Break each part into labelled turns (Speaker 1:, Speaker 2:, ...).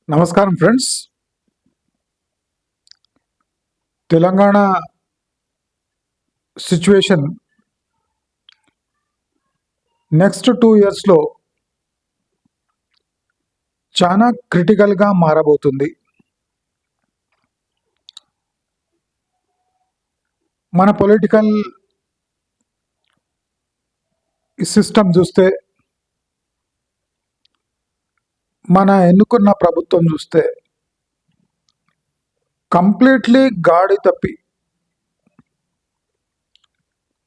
Speaker 1: నమస్కారం friends. Telangana situation next 2 ఇయర్స్లో చాలా క్రిటికల్గా మారబోతుంది. మన పొలిటికల్ సిస్టమ్ చూస్తే, మన ఎన్నుకున్న ప్రభుత్వం చూస్తే కంప్లీట్లీ గాడి తప్పి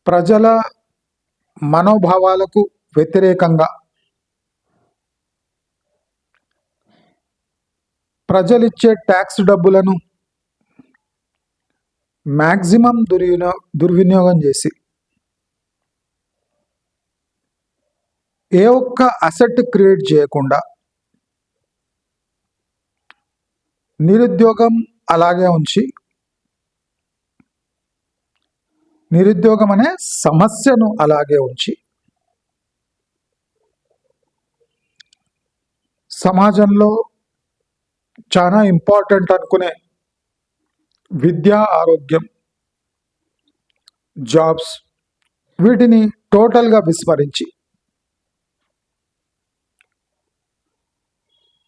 Speaker 1: ప్రజల మనోభావాలకు వ్యతిరేకంగా ప్రజలిచ్చే ట్యాక్స్ డబ్బులను మ్యాక్సిమం దుర్వినియోగం చేసి ఏ ఒక్క అసెట్ క్రియేట్ చేయకుండా నిరుద్యోగం అలాగే ఉంచి నిరుద్యోగం అనే సమస్యను అలాగే ఉంచి సమాజంలో చాలా ఇంపార్టెంట్ అనుకునే విద్య, ఆరోగ్యం, జాబ్స్ వీటిని టోటల్గా విస్మరించి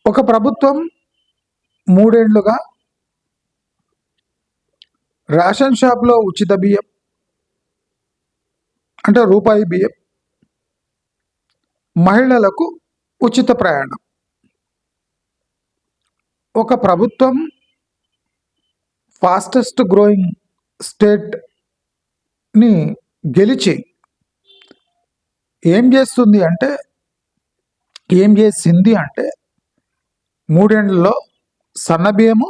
Speaker 1: ఒక ప్రభుత్వం 3 ఏళ్లుగా రేషన్ షాప్లో ఉచిత బియ్యం అంటే రూపాయి బియ్యం, మహిళలకు ఉచిత ప్రయాణం, ఒక ప్రభుత్వం ఫాస్టెస్ట్ గ్రోయింగ్ స్టేట్ని గెలిచి ఏం చేసింది అంటే 3 ఏళ్లలో సన్నబియ్యము,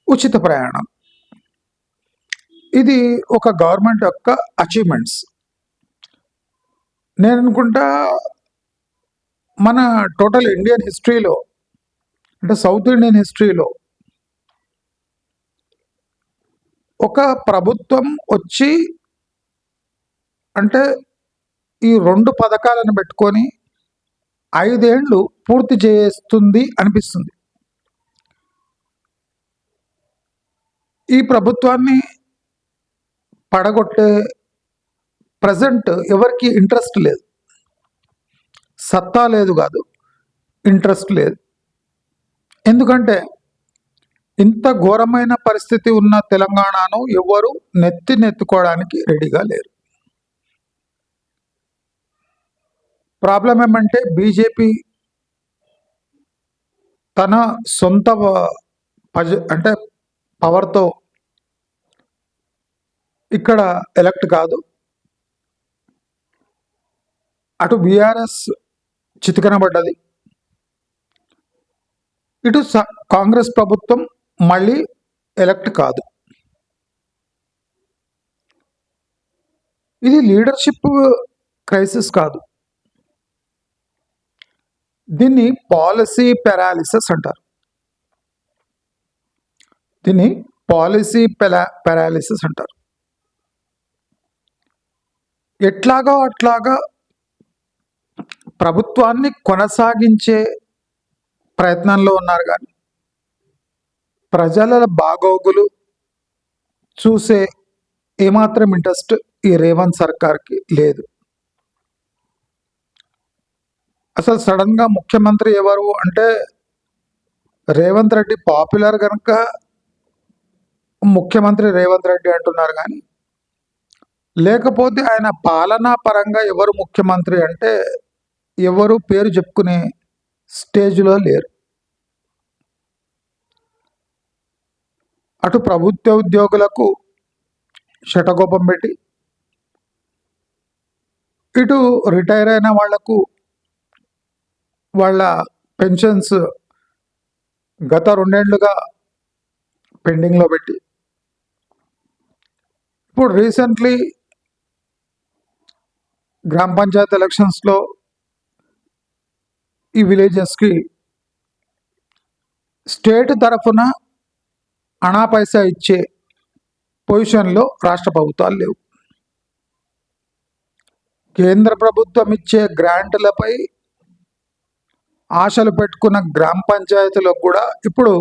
Speaker 1: ఉచిత ప్రయాణం. ఇది ఒక గవర్నమెంట్ యొక్క అచీవ్మెంట్స్. నేను అనుకుంటా మన టోటల్ ఇండియన్ హిస్టరీలో అంటే సౌత్ ఇండియన్ హిస్టరీలో ఒక ప్రభుత్వం వచ్చి అంటే ఈ 2 పథకాలను పెట్టుకొని 5 ఏళ్ళు పూర్తి చేస్తుంది అనిపిస్తుంది. ఈ ప్రభుత్వాన్ని పడగొట్టే ప్రజెంట్ ఎవరికి ఇంట్రెస్ట్ లేదు, సత్తా లేదు కాదు, ఇంట్రెస్ట్ లేదు. ఎందుకంటే ఇంత ఘోరమైన పరిస్థితి ఉన్న తెలంగాణను ఎవరు నెత్తుకోవడానికి రెడీగా లేరు. ప్రాబ్లం ఏమంటే బీజేపీ తన సొంత అంటే పవర్తో ఇక్కడ ఎలక్ట్ కాదు, అటు బీఆర్ఎస్ చితకనబడ్డది, ఇటు కాంగ్రెస్ ప్రభుత్వం మళ్ళీ ఎలక్ట్ కాదు. ఇది లీడర్షిప్ క్రైసిస్ కాదు, దీన్ని పాలసీ పెరాలిసిస్ అంటారు. ఎట్లాగా అట్లాగా ప్రభుత్వాన్ని కొనసాగించే ప్రయత్నంలో ఉన్నారు, కానీ ప్రజల బాగోగులు చూసే ఏమాత్రం ఇంట్రెస్ట్ ఈ రేవంత్ సర్కార్కి లేదు. అసలు సడన్గా ముఖ్యమంత్రి ఎవరు అంటే రేవంత్ రెడ్డి పాపులర్ కనుక ముఖ్యమంత్రి రేవంత్ రెడ్డి అంటున్నారు, కానీ లేకపోతే ఆయన పాలనా పరంగా ఎవరు ముఖ్యమంత్రి అంటే ఎవరు పేరు చెప్పుకునే స్టేజ్లో లేరు. అటు ప్రభుత్వ ఉద్యోగులకు శటకోపం పెట్టి, ఇటు రిటైర్ అయిన వాళ్లకు వాళ్ళ పెన్షన్స్ గత 2 ఏళ్లుగా పెండింగ్లో పెట్టి, ఇప్పుడు రీసెంట్లీ గ్రామ పంచాయతీ ఎలక్షన్స్లో ఈ విలేజెస్కి స్టేట్ తరఫున అనా పైసా ఇచ్చే పొజిషన్లో రాష్ట్ర ప్రభుత్వాలు లేవు. కేంద్ర ప్రభుత్వం ఇచ్చే గ్రాంట్లపై ఆశలు పెట్టుకున్న గ్రామ పంచాయతీలకు కూడా ఇప్పుడు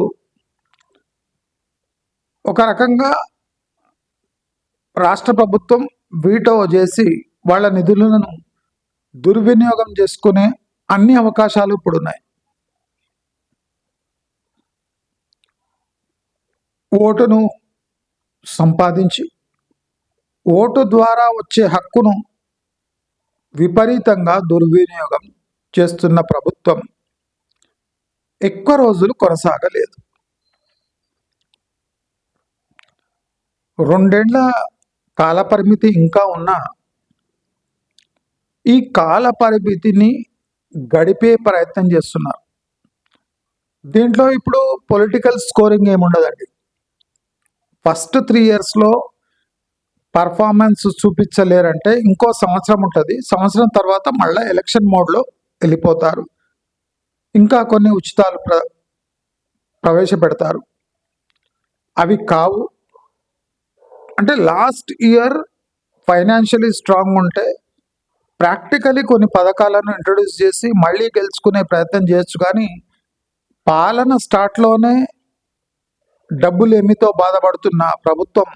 Speaker 1: ఒక రకంగా రాష్ట్ర ప్రభుత్వం వీటో చేసి వాళ్ళ నిధులను దుర్వినియోగం చేసుకునే అన్ని అవకాశాలు ఇప్పుడు ఉన్నాయి. ఓటును సంపాదించి ఓటు ద్వారా వచ్చే హక్కును విపరీతంగా దుర్వినియోగం చేస్తున్న ప్రభుత్వం ఎక్కువ రోజులు కొనసాగలేదు. 2 ఏళ్ల కాల పరిమితి ఇంకా ఉన్నా ఈ కాల పరిమితిని గడిపే ప్రయత్నం చేస్తున్నారు. దీంట్లో ఇప్పుడు పొలిటికల్ స్కోరింగ్ ఏముండదండి. ఫస్ట్ 3 ఇయర్స్లో పర్ఫార్మెన్స్ చూపించలేరంటే ఇంకో సంవత్సరం ఉంటుంది. సంవత్సరం తర్వాత మళ్ళీ ఎలక్షన్ మోడ్లో వెళ్ళిపోతారు. ఇంకా కొన్ని ఉచితాలు ప్రవేశపెడతారు. అవి కావు అంటే లాస్ట్ ఇయర్ ఫైనాన్షియలీ స్ట్రాంగ్ ఉంటే ప్రాక్టికలీ కొన్ని పథకాలను ఇంట్రొడ్యూస్ చేసి మళ్ళీ గెలుచుకునే ప్రయత్నం చేయొచ్చు. కానీ పాలన స్టార్ట్లోనే డబ్బులు ఏమితో బాధపడుతున్న ప్రభుత్వం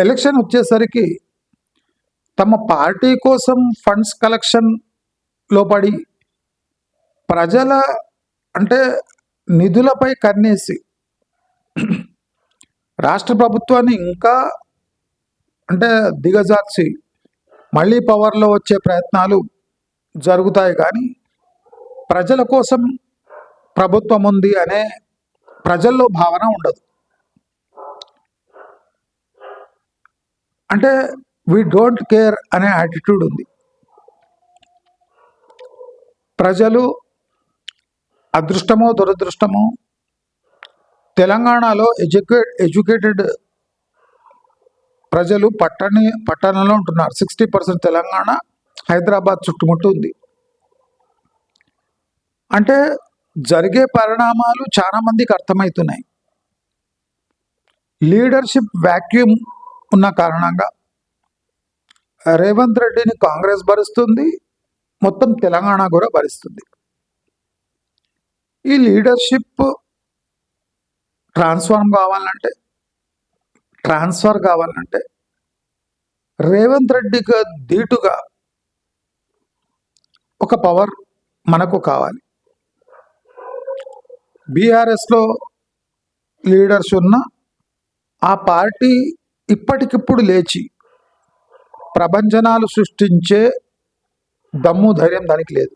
Speaker 1: ఎలక్షన్ వచ్చేసరికి తమ పార్టీ కోసం ఫండ్స్ కలెక్షన్లో పడి ప్రజల అంటే నిధులపై కన్నేసి రాష్ట్ర ప్రభుత్వాన్ని ఇంకా అంటే దిగజార్చి మళ్ళీ పవర్లో వచ్చే ప్రయత్నాలు జరుగుతాయి. కానీ ప్రజల కోసం ప్రభుత్వం ఉంది అనే ప్రజల్లో భావన ఉండదు. అంటే వీ డోంట్ కేర్ అనే యాటిట్యూడ్ ఉంది. ప్రజలు అదృష్టమో దురదృష్టమో తెలంగాణలో ఎడ్యుకేటెడ్ ప్రజలు పట్టణంలో ఉంటున్నారు. 60% తెలంగాణ హైదరాబాద్ చుట్టుముట్టు ఉంది. అంటే జరిగే పరిణామాలు చాలా మందికి అర్థమవుతున్నాయి. లీడర్షిప్ వ్యాక్యూమ్ ఉన్న కారణంగా రేవంత్ రెడ్డిని కాంగ్రెస్ భరిస్తుంది, మొత్తం తెలంగాణ కూడా భరిస్తుంది. ఈ లీడర్షిప్ ట్రాన్స్ఫర్ కావాలంటే రేవంత్ రెడ్డికి ధీటుగా ఒక పవర్ మనకు కావాలి. బీఆర్ఎస్లో లీడర్స్ ఉన్న ఆ పార్టీ ఇప్పటికిప్పుడు లేచి ప్రభంజనాలు సృష్టించే దమ్ము ధైర్యం దానికి లేదు.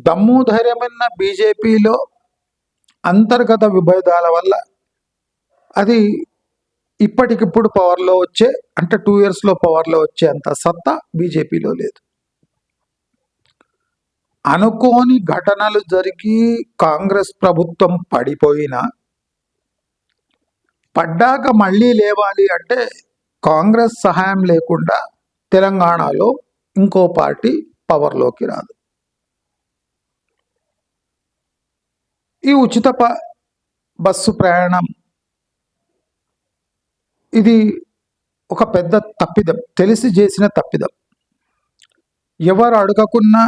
Speaker 1: దమ్ము ధైర్యమైన బీజేపీలో అంతర్గత విభేదాల వల్ల అది ఇప్పటికిప్పుడు పవర్లో వచ్చే అంటే 2 ఇయర్స్లో పవర్లో వచ్చే అంత సత్తా బీజేపీలో లేదు. అనుకోని ఘటనలు జరిగి కాంగ్రెస్ ప్రభుత్వం పడ్డాక మళ్ళీ లేవాలి అంటే కాంగ్రెస్ సహాయం లేకుండా తెలంగాణలో ఇంకో పార్టీ పవర్లోకి రాదు. ఈ ఉచిత బస్సు ప్రయాణం ఇది ఒక పెద్ద తప్పిదం, తెలిసి చేసిన తప్పిదం. ఎవరు అడగకున్నా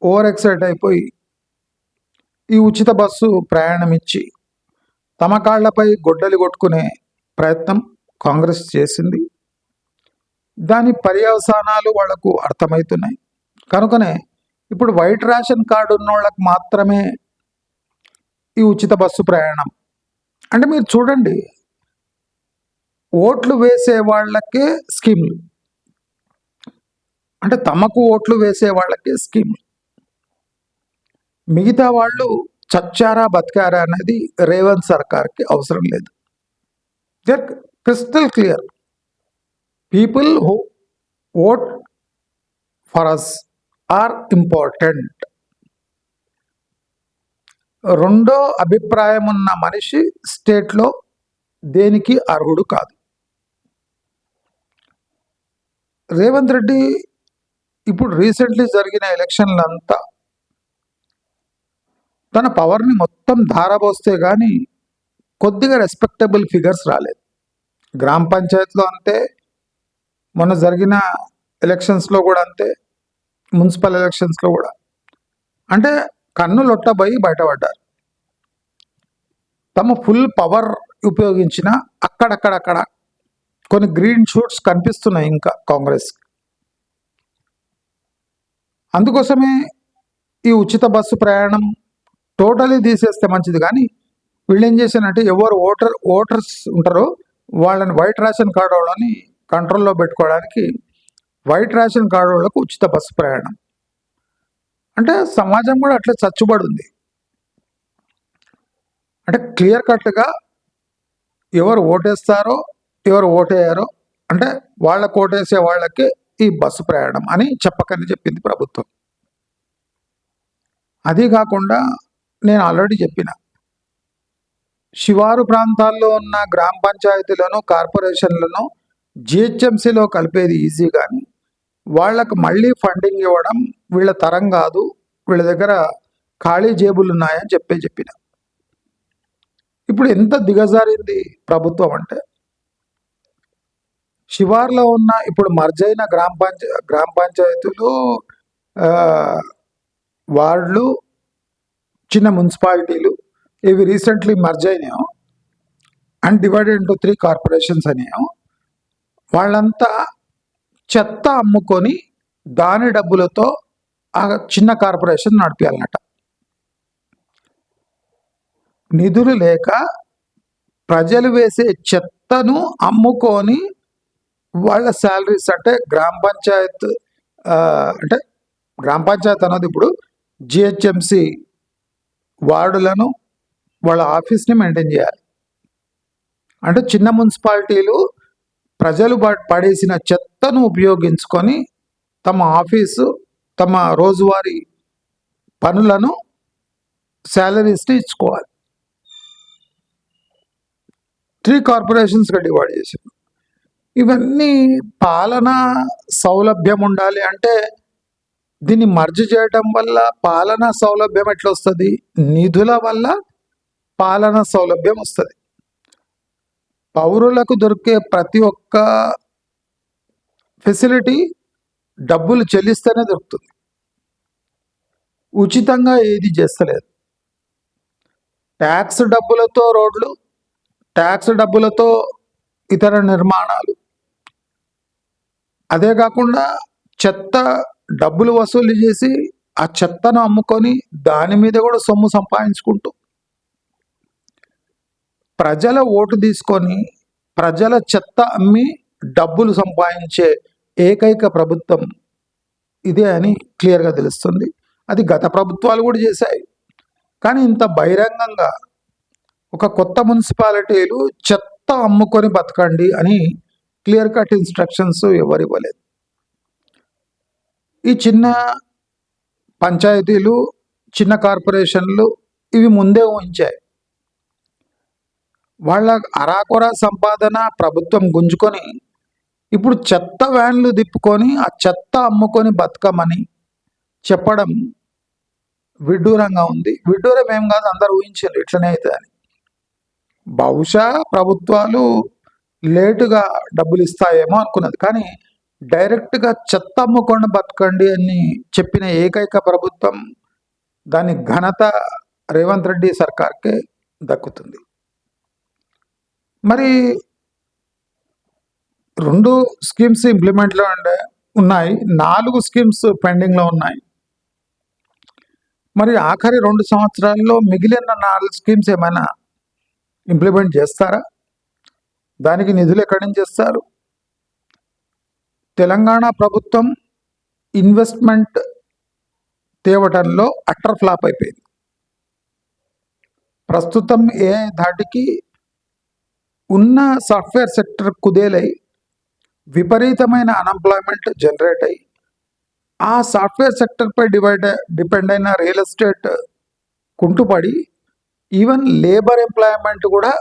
Speaker 1: ఓవర్ ఎక్సైట్ అయిపోయి ఈ ఉచిత బస్సు ప్రయాణం ఇచ్చి తమ కాళ్లపై గొడ్డలి కొట్టుకునే ప్రయత్నం కాంగ్రెస్ చేసింది. దాని పర్యవసానాలు వాళ్లకు అర్థమవుతున్నాయి. కనుకనే ఇప్పుడు వైట్ రేషన్ కార్డు ఉన్నోళ్ళకి మాత్రమే ఈ ఉచిత బస్సు ప్రయాణం. అంటే మీరు చూడండి, ఓట్లు వేసే వాళ్ళకే స్కీమ్లు, అంటే తమకు ఓట్లు వేసే వాళ్ళకే స్కీమ్లు. మిగతా వాళ్ళు చచ్చారా బతికారా అనేది రేవంత్ సర్కార్కి అవసరం లేదు. They are crystal clear. People who vote for us are important. రెండో అభిప్రాయం ఉన్న మనిషి స్టేట్లో దేనికి అర్హుడు కాదు. రేవంత్ రెడ్డి ఇప్పుడు రీసెంట్లీ జరిగిన ఎలక్షన్లంతా తన పవర్ని మొత్తం ధారపోస్తే కానీ కొద్దిగా రెస్పెక్టబుల్ ఫిగర్స్ రాలేదు. గ్రామ పంచాయతీలో అంతే, మొన్న జరిగిన ఎలక్షన్స్లో కూడా అంతే, మున్సిపల్ ఎలక్షన్స్లో కూడా అంటే కన్నులొట్టబోయి బయటపడ్డారు. తమ ఫుల్ పవర్ ఉపయోగించిన అక్కడక్కడక్కడ కొన్ని గ్రీన్ షూట్స్ కనిపిస్తున్నాయి ఇంకా కాంగ్రెస్. అందుకోసమే ఈ ఉచిత బస్సు ప్రయాణం టోటలీ తీసేస్తే మంచిది. కానీ వీళ్ళు ఏం చేశారంటే ఎవరు ఓటర్స్ ఉంటారో వాళ్ళని వైట్ రేషన్ కార్డు వాళ్ళని కంట్రోల్లో పెట్టుకోవడానికి వైట్ రేషన్ కార్డు వాళ్ళకు ఉచిత బస్సు ప్రయాణం. అంటే సమాజం కూడా అట్లా చచ్చుబడి ఉంది. అంటే క్లియర్ కట్గా ఎవరు ఓటేస్తారో ఎవరు ఓటేయారో అంటే వాళ్ళకు ఓటేసే వాళ్ళకి ఈ బస్సు ప్రయాణం అని చెప్పకని చెప్పింది ప్రభుత్వం. అది కాకుండా నేను ఆల్రెడీ చెప్పిన శివారు ప్రాంతాల్లో ఉన్న గ్రామ పంచాయతీలను కార్పొరేషన్లను జిహెచ్ఎంసీలో కలిపేది ఈజీ, కానీ వాళ్లకు మళ్ళీ ఫండింగ్ ఇవ్వడం వీళ్ళ తరం కాదు, వీళ్ళ దగ్గర ఖాళీ జేబులు ఉన్నాయని చెప్పిన. ఇప్పుడు ఎంత దిగజారింది ప్రభుత్వం అంటే, శివార్లో ఉన్న ఇప్పుడు మర్జైన గ్రామ పంచాయతీలు, వార్డులు, చిన్న మున్సిపాలిటీలు ఇవి రీసెంట్లీ మర్జ్ అయినాయో అండ్ డివైడెడ్ ఇంటూ 3 కార్పొరేషన్స్ అనేయో, వాళ్ళంతా చెత్త అమ్ముకొని దాని డబ్బులతో ఆ చిన్న కార్పొరేషన్ నడిపించాలన్నట. నిధులు లేక ప్రజలు వేసే చెత్తను అమ్ముకొని వాళ్ళ శాలరీస్ అంటే గ్రామ పంచాయత్ అన్నది ఇప్పుడు జిహెచ్ఎంసి వార్డులను వాళ్ళ ఆఫీస్ని మెయింటైన్ చేయాలి. అంటే చిన్న మున్సిపాలిటీలు ప్రజలు పడేసిన చెత్తను ఉపయోగించుకొని తమ ఆఫీసు తమ రోజువారీ పనులను శాలరీస్ని ఇచ్చుకోవాలి. 3 కార్పొరేషన్స్గా డివైడ్ చేశారు. ఇవన్నీ పాలనా సౌలభ్యం ఉండాలి అంటే దీన్ని మర్జ్ చేయడం వల్ల పాలనా సౌలభ్యం ఎట్లా వస్తుంది? నిధుల వల్ల పాలనా సౌలభ్యం వస్తుంది. పౌరులకు దొరికే ప్రతి ఒక్క ఫెసిలిటీ డబ్బులు చెల్లిస్తేనే దొరుకుతుంది. ఉచితంగా ఏది చేస్తలేదు. ట్యాక్స్ డబ్బులతో రోడ్లు, ట్యాక్స్ డబ్బులతో ఇతర నిర్మాణాలు, అదే కాకుండా చెత్త డబ్బులు వసూలు చేసి ఆ చెత్తను అమ్ముకొని దాని మీద కూడా సొమ్ము సంపాదించుకుంటూ ప్రజల ఓటు తీసుకొని ప్రజల చెత్త అమ్మి డబ్బులు సంపాదించే ఏకైక ప్రభుత్వం ఇదే అని క్లియర్గా తెలుస్తుంది. అది గత ప్రభుత్వాలు కూడా చేశాయి. కానీ ఇంత బహిరంగంగా ఒక కొత్త మున్సిపాలిటీలు చెత్త అమ్ముకొని బతకండి అని క్లియర్ కట్ ఇన్స్ట్రక్షన్స్ ఎవరు ఇవ్వలేదు. ఈ చిన్న పంచాయతీలు, చిన్న కార్పొరేషన్లు ఇవి ముందే ఊహించాయి. వాళ్ళ అరాకొర సంపాదన ప్రభుత్వం గుంజుకొని ఇప్పుడు చెత్త వ్యాన్లు తిప్పుకొని ఆ చెత్త అమ్ముకొని బతకమని చెప్పడం విడ్డూరంగా ఉంది. విడ్డూరం ఏం కాదు, అందరు ఊహించారు ఇట్లనే అవుతుంది అని. బహుశా ప్రభుత్వాలు లేటుగా డబ్బులు ఇస్తాయేమో అనుకున్నది, కానీ డైరెక్ట్గా చెత్త అమ్ముకొని బతకండి అని చెప్పిన ఏకైక ప్రభుత్వం దాని ఘనత రేవంత్ రెడ్డి సర్కార్కే దక్కుతుంది. మరి 2 స్కీమ్స్ ఇంప్లిమెంట్లో ఉన్నాయి, 4 స్కీమ్స్ పెండింగ్లో ఉన్నాయి. మరి ఆఖరి 2 సంవత్సరాల్లో మిగిలిన 4 స్కీమ్స్ ఏమైనా ఇంప్లిమెంట్ చేస్తారా? దానికి నిధులు ఎక్కడి నుంచి చేస్తారు? తెలంగాణ ప్రభుత్వం ఇన్వెస్ట్మెంట్ తేవటంలో అట్టర్ ఫ్లాప్ అయిపోయింది. ప్రస్తుతం AI ధాటికి ఉన్న సాఫ్ట్వేర్ సెక్టర్ కుదేలై విపరీతమైన అన్ఎంప్లాయ్మెంట్ జనరేట్ అయ్యి ఆ సాఫ్ట్వేర్ సెక్టర్పై డిపెండ్ అయిన రియల్ ఎస్టేట్ కుంటుపడి ఈవెన్ లేబర్ ఎంప్లాయ్మెంట్ కూడా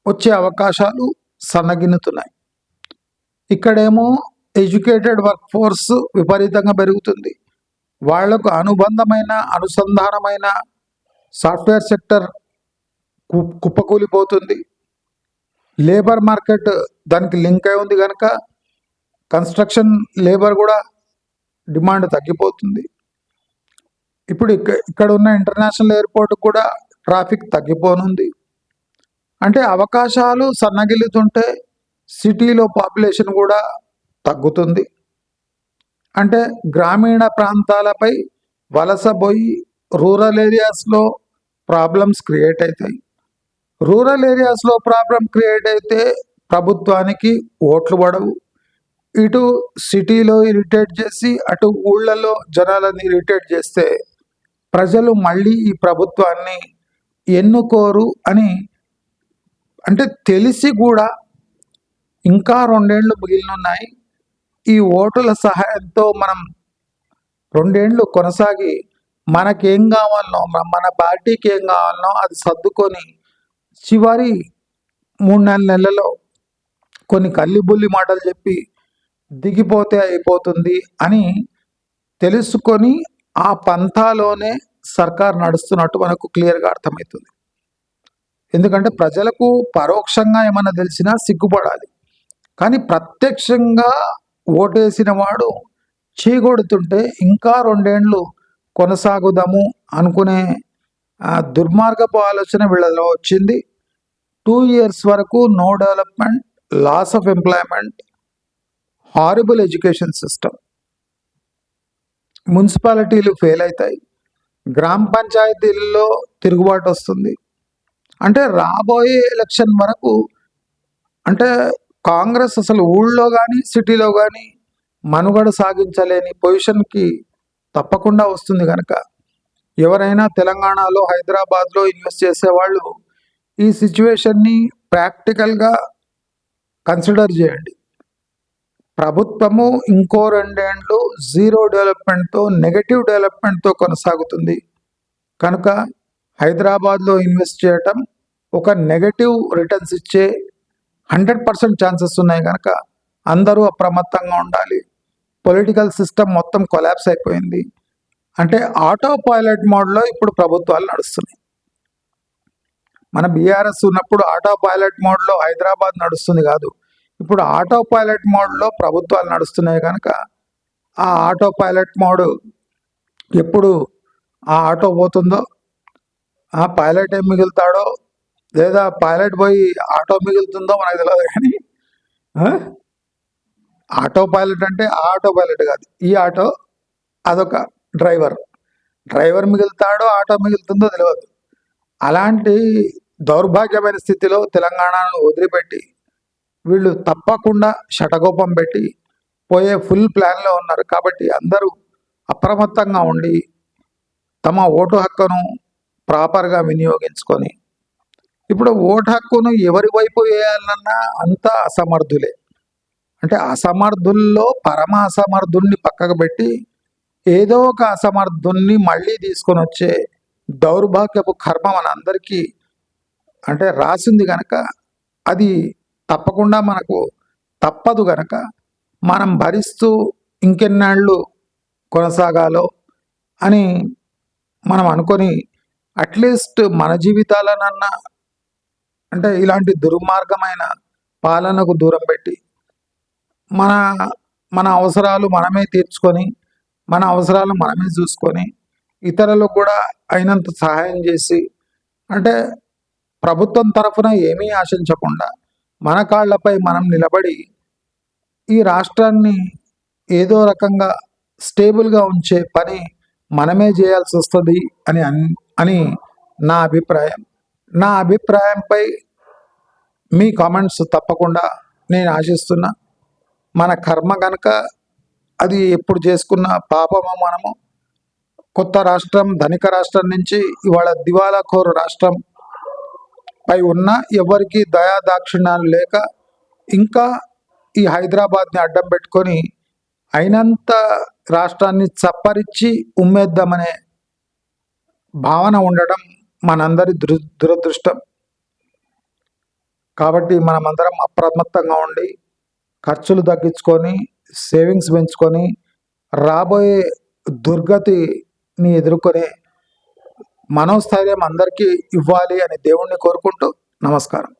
Speaker 1: వచ్చే అవకాశాలు సన్నగిన్నుతున్నాయి. ఇక్కడేమో ఎడ్యుకేటెడ్ వర్క్ ఫోర్స్ విపరీతంగా పెరుగుతుంది. వాళ్లకు అనుసంధానమైన సాఫ్ట్వేర్ సెక్టర్ కుప్పకూలిపోతుంది. లేబర్ మార్కెట్ దానికి లింక్ అయి ఉంది కనుక కన్స్ట్రక్షన్ లేబర్ కూడా డిమాండ్ తగ్గిపోతుంది. ఇప్పుడు ఇక్కడ ఉన్న ఇంటర్నేషనల్ ఎయిర్పోర్ట్ కూడా ట్రాఫిక్ తగ్గిపోనుంది. అంటే అవకాశాలు సన్నగిల్లుతుంటే సిటీలో పాపులేషన్ కూడా తగ్గుతుంది. అంటే గ్రామీణ ప్రాంతాలపై వలస పోయి రూరల్ ఏరియాస్లో ప్రాబ్లమ్స్ క్రియేట్ అవుతాయి. రూరల్ ఏరియాస్లో ప్రాబ్లం క్రియేట్ అయితే ప్రభుత్వానికి ఓట్లు పడవు. ఇటు సిటీలో ఇరిటేట్ చేసి అటు ఊళ్ళలో జనాలని ఇరిటేట్ చేస్తే ప్రజలు మళ్ళీ ఈ ప్రభుత్వాన్ని ఎన్నుకోరు అని, అంటే తెలిసి కూడా ఇంకా 2 ఏళ్ళు మిగిలినున్నాయి. ఈ ఓటుల సహాయంతో మనం 2 ఏళ్ళు కొనసాగి మనకేం కావాలనో, మన పార్టీకి ఏం కావాలనో అది సర్దుకొని చివరి 3-4 నెలల్లో కొన్ని కల్లిబుల్లి మాటలు చెప్పి దిగిపోతే అయిపోతుంది అని తెలుసుకొని ఆ పంథాలోనే సర్కార్ నడుస్తున్నట్టు మనకు క్లియర్గా అర్థమవుతుంది. ఎందుకంటే ప్రజలకు పరోక్షంగా ఏమన్నా తెలిసినా సిగ్గుపడాలి, కానీ ప్రత్యక్షంగా ఓటేసిన వాడు చీకొడుతుంటే ఇంకా 2 ఏళ్ళు కొనసాగుదాము అనుకునే దుర్మార్గపు ఆలోచన వీళ్ళలో వచ్చింది. 2 years వరకు no development, loss of employment, horrible education system. మున్సిపాలిటీలు ఫెయిల్ అవుతాయి, గ్రామ పంచాయతీల్లో తిరుగుబాటు వస్తుంది. అంటే రాబోయే ఎలక్షన్ వరకు అంటే కాంగ్రెస్ అసలు ఊళ్ళో కానీ సిటీలో కానీ మనుగడ సాగించలేని పొజిషన్కి తప్పకుండా వస్తుంది. కనుక ఎవరైనా తెలంగాణలో హైదరాబాద్లో ఇన్వెస్ట్ చేసేవాళ్ళు ఈ సిచ్యువేషన్ని ప్రాక్టికల్గా కన్సిడర్ చేయండి. ప్రభుత్వము ఇంకో 2 ఏళ్ళు జీరో డెవలప్మెంట్తో, నెగటివ్ డెవలప్మెంట్తో కొనసాగుతుంది. కనుక హైదరాబాద్లో ఇన్వెస్ట్ చేయటం ఒక నెగటివ్ రిటర్న్స్ ఇచ్చే 100% ఛాన్సెస్ ఉన్నాయి. కనుక అందరూ అప్రమత్తంగా ఉండాలి. పొలిటికల్ సిస్టమ్ మొత్తం కొలాప్స్ అయిపోయింది. అంటే ఆటో పైలట్ మోడ్లో ఇప్పుడు ప్రభుత్వాలు నడుస్తున్నాయి. మన బీఆర్ఎస్ ఉన్నప్పుడు ఆటో పైలట్ మోడ్లో హైదరాబాద్ నడుస్తుంది కాదు, ఇప్పుడు ఆటో పైలట్ మోడ్లో ప్రభుత్వాలు నడుస్తున్నాయి. కనుక ఆ ఆటో పైలట్ మోడ్ ఎప్పుడు ఆ ఆటో పోతుందో, ఆ పైలట్ ఏం మిగులుతాడో, లేదా పైలట్ పోయి ఆటో మిగులుతుందో మనకు తెలియదు. కానీ ఆటో పైలట్ అంటే ఆ ఆటో పైలట్ కాదు, ఈ ఆటో అదొక డ్రైవర్ మిగులుతాడో ఆటో మిగులుతుందో తెలియదు. అలాంటి దౌర్భాగ్యమైన స్థితిలో తెలంగాణను వదిలిపెట్టి వీళ్ళు తప్పకుండా శటకోపం పెట్టి పోయే ఫుల్ ప్లాన్లో ఉన్నారు. కాబట్టి అందరూ అప్రమత్తంగా ఉండి తమ ఓటు హక్కును ప్రాపర్గా వినియోగించుకొని, ఇప్పుడు ఓటు హక్కును ఎవరి వైపు వేయాలన్నా అంతా అసమర్థులే. అంటే అసమర్థుల్లో పరమ అసమర్థుల్ని పక్కకు పెట్టి ఏదో ఒక అసమర్థుల్ని మళ్ళీ తీసుకొని వచ్చే దౌర్భాగ్యపు కర్మ మన అందరికీ అంటే రాసింది. కనుక అది తప్పకుండా మనకు తప్పదు. కనుక మనం భరిస్తూ ఇంకెన్నాళ్ళు కొనసాగాలో అని మనం అనుకొని అట్లీస్ట్ మన జీవితాలనన్నా అంటే ఇలాంటి దుర్మార్గమైన పాలనకు దూరం పెట్టి మన అవసరాలు మనమే తీర్చుకొని, మన అవసరాలు మనమే చూసుకొని, ఇతరులకు కూడా అయినంత సహాయం చేసి, అంటే ప్రభుత్వం తరఫున ఏమీ ఆశించకుండా మన కాళ్లపై మనం నిలబడి ఈ రాష్ట్రాన్ని ఏదో రకంగా స్టేబుల్గా ఉంచే పని మనమే చేయాల్సి వస్తుంది అని నా అభిప్రాయం. నా అభిప్రాయంపై మీ కామెంట్స్ తప్పకుండా నేను ఆశిస్తున్నా. మన కర్మ కనుక అది ఎప్పుడు చేసుకున్న పాపము. మనము కొత్త రాష్ట్రం, ధనిక రాష్ట్రం నుంచి ఇవాళ దివాలాఖోరు రాష్ట్రం పై ఉన్న ఎవరికి దయా దాక్షిణ్యాలు లేక ఇంకా ఈ హైదరాబాద్ని అడ్డం పెట్టుకొని అయినంత రాష్ట్రాన్ని చప్పరించి ఉమ్మేద్దామనే భావన ఉండడం మనందరి దురదృష్టం. కాబట్టి మనమందరం అప్రమత్తంగా ఉండి ఖర్చులు తగ్గించుకొని, సేవింగ్స్ పెంచుకొని రాబోయే దుర్గతిని ఎదుర్కొనే మనోస్థైర్యం అందరికీ ఇవ్వాలి అని దేవుణ్ణి కోరుకుంటూ నమస్కారం.